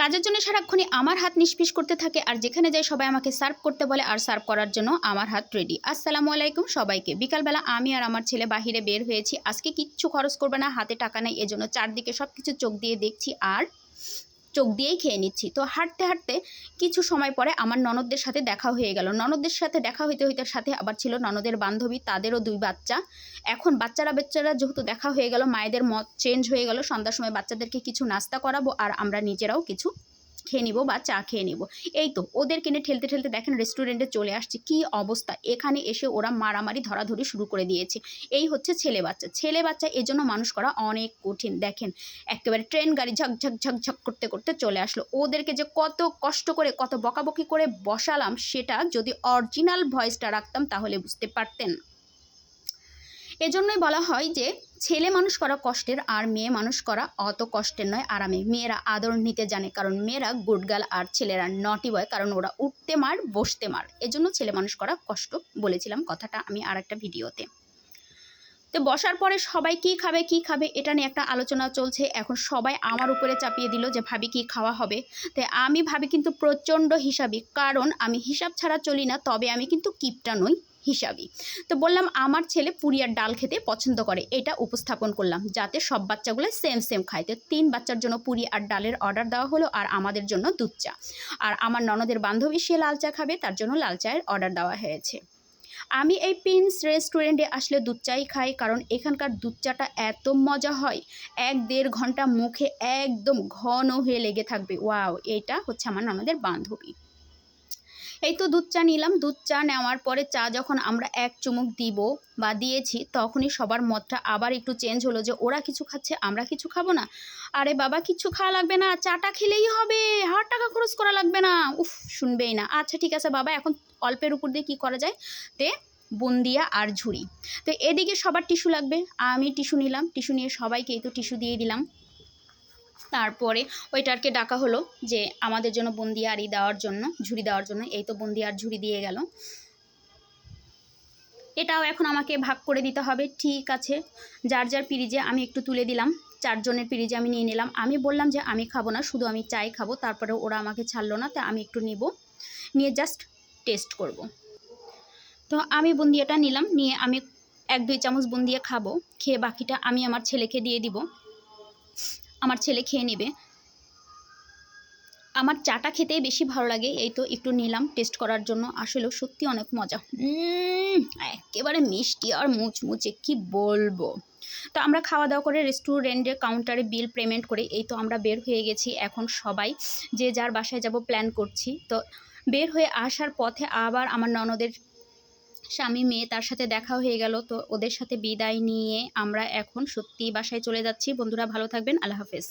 কাজের জন্য সারাক্ষণই আমার হাত নিষ্পিস করতে থাকে, আর যেখানে যাই সবাই আমাকে সার্ভ করতে বলে, আর সার্ভ করার জন্য আমার হাত রেডি। আসসালামু আলাইকুম সবাইকে। বিকালবেলা আমি আর আমার ছেলে বাহিরে বের হয়েছি। আজকে কিচ্ছু খরচ করবে না, হাতে টাকা নেই, এজন্য চারদিকে সব কিছু চোখ দিয়ে দেখছি আর চোখ দিয়েই খেয়ে নিচ্ছি। তো হাঁটতে হাঁটতে কিছু সময় পরে আমার ননদদের সাথে দেখা হয়ে গেল। ননদদের সাথে দেখা হইতে হইতে সাথে আবার ছিল ননদের বান্ধবী, তাদেরও 2 বাচ্চা। এখন বাচ্চারা যেহেতু দেখা হয়ে গেল, মায়েদের মত চেঞ্জ হয়ে গেল। সন্ধ্যার সময় বাচ্চাদেরকে কিছু নাস্তা করাবো আর আমরা নিজেরাও কিছু খেয়ে নিব বা চা খেয়ে নিব। এই তো ওদের কিনে ঠেলতে ঠেলতে দেখেন রেস্টুরেন্টে চলে আসছে। কি অবস্থা, এখানে এসে ওরা মারামারি ধরাধরি শুরু করে দিয়েছে। এই হচ্ছে ছেলে বাচ্চা এজন্য মানুষ করা অনেক কঠিন। দেখেন একেবারে ট্রেন গাড়ি ঝকঝক ঝকঝক করতে করতে চলে আসলো। ওদেরকে যে কত কষ্ট করে কত বকাবকি করে বসালাম, সেটা যদি অরিজিনাল ভয়েসটা রাখতাম তাহলে বুঝতে পারতেন। এজন্যই বলা হয় যে ছেলে মানুষ করা কষ্টের, আর মেয়ে মানুষ করা অত কষ্টের নয়, আরামে। মেয়েরা আদর নিতে জানে, কারণ মেয়েরা গুড গার্ল, আর ছেলেরা নটি বয়, কারণ ওরা উঠতে মার বসতে মার। এজন্য ছেলে মানুষ করা কষ্ট, বলেছিলাম কথাটা আমি আর একটা ভিডিওতে। তো বসার পরে সবাই কি খাবে এটা নিয়ে একটা আলোচনা চলছে। এখন সবাই আমার উপরে চাপিয়ে দিল যে ভাবি কি খাওয়া হবে। তো আমি ভাবি কিন্তু প্রচণ্ড হিসাবি, কারণ আমি হিসাব ছাড়া চলি না, তবে আমি কিন্তু কিপটা নই, হিসাবই। তো বললাম আমার ছেলে পুরি আর ডাল খেতে পছন্দ করে, এটা উপস্থাপন করলাম যাতে সব বাচ্চাগুলো সেম খায়। তো 3 বাচ্চার জন্য পুরি আর ডালের অর্ডার দেওয়া হলো, আর আমাদের জন্য দুধ চা। আর আমার ননদের বান্ধবী সে লাল চা খাবে, তার জন্য লাল চায়ের অর্ডার দেওয়া হয়েছে। আমি এই প্রিন্স রেস্টুরেন্টে আসলে দুধ চাই খাই, কারণ এখানকার দুধ চাটা এত মজা হয়, 1-1.5 ঘন্টা মুখে একদম ঘন হয়ে লেগে থাকবে। ওয়াও, এটা হচ্ছে আমার ননদের বান্ধবী। এই তো দুধ চা নিলাম। দুধ চা নেওয়ার পরে চা যখন আমরা এক চুমুক দিব বা দিয়েছি, তখনই সবার মতটা আবার একটু চেঞ্জ হলো যে ওরা কিছু খাচ্ছে আমরা কিছু খাবো না। আরে বাবা, কিছু খাওয়া লাগবে না, চাটা খেলেই হবে, আর টাকা খরচ করা লাগবে না। উফ, শুনবেই না। আচ্ছা ঠিক আছে বাবা, এখন অল্পের উপর দিয়ে কী করা যায়, তে বুন্দিয়া আর ঝুড়ি। তো এদিকে সবার টিস্যু লাগবে, আমি টিস্যু নিলাম। টিস্যু নিয়ে সবাইকে এই তো টিস্যু দিয়ে দিলাম। তারপরে ওইটারকে ডাকা হলো যে আমাদের জন্য বুন্দিয়া আর দেওয়ার জন্য, ঝুড়ি দেওয়ার জন্য। এই তো বুন্দিয়া আর ঝুড়ি দিয়ে গেল। এটাও এখন আমাকে ভাগ করে দিতে হবে। ঠিক আছে, যার যার পিরিজে আমি একটু তুলে দিলাম। 4 জনের পিরিজে আমি নিয়ে নিলাম। আমি বললাম যে আমি খাবো না, শুধু আমি চাই খাবো। তারপরে ওরা আমাকে ছাড়লো না, তাই আমি একটু নিয়ে জাস্ট টেস্ট করব। তো আমি বুন্দিয়াটা নিলাম, নিয়ে আমি 1-2 চামচ বুন্দিয়া খাবো। খেয়ে বাকিটা আমি আমার ছেলেকে দিয়ে দিব, আমার ছেলে খেয়ে নেবে। আমার চাটা খেতেই বেশি ভালো লাগে। এই তো একটু নিলাম টেস্ট করার জন্য। আসলেও সত্যি অনেক মজা, একেবারে মিষ্টি আর মুচমুচে, কি বলবো। তো আমরা খাওয়া দাওয়া করে রেস্টুরেন্টের কাউন্টারে বিল পেমেন্ট করে এই তো আমরা বের হয়ে গেছি। এখন সবাই যে যার বাসায় যাব প্ল্যান করছি। তো বের হয়ে আসার পথে আবার আমার ননদের স্বামী মেয়ে, তার সাথে দেখা হয়ে গেল। তো ওদের সাথে বিদায় নিয়ে আমরা এখন সত্যি বাসায় চলে যাচ্ছি। বন্ধুরা ভালো থাকবেন, আল্লাহ হাফেজ।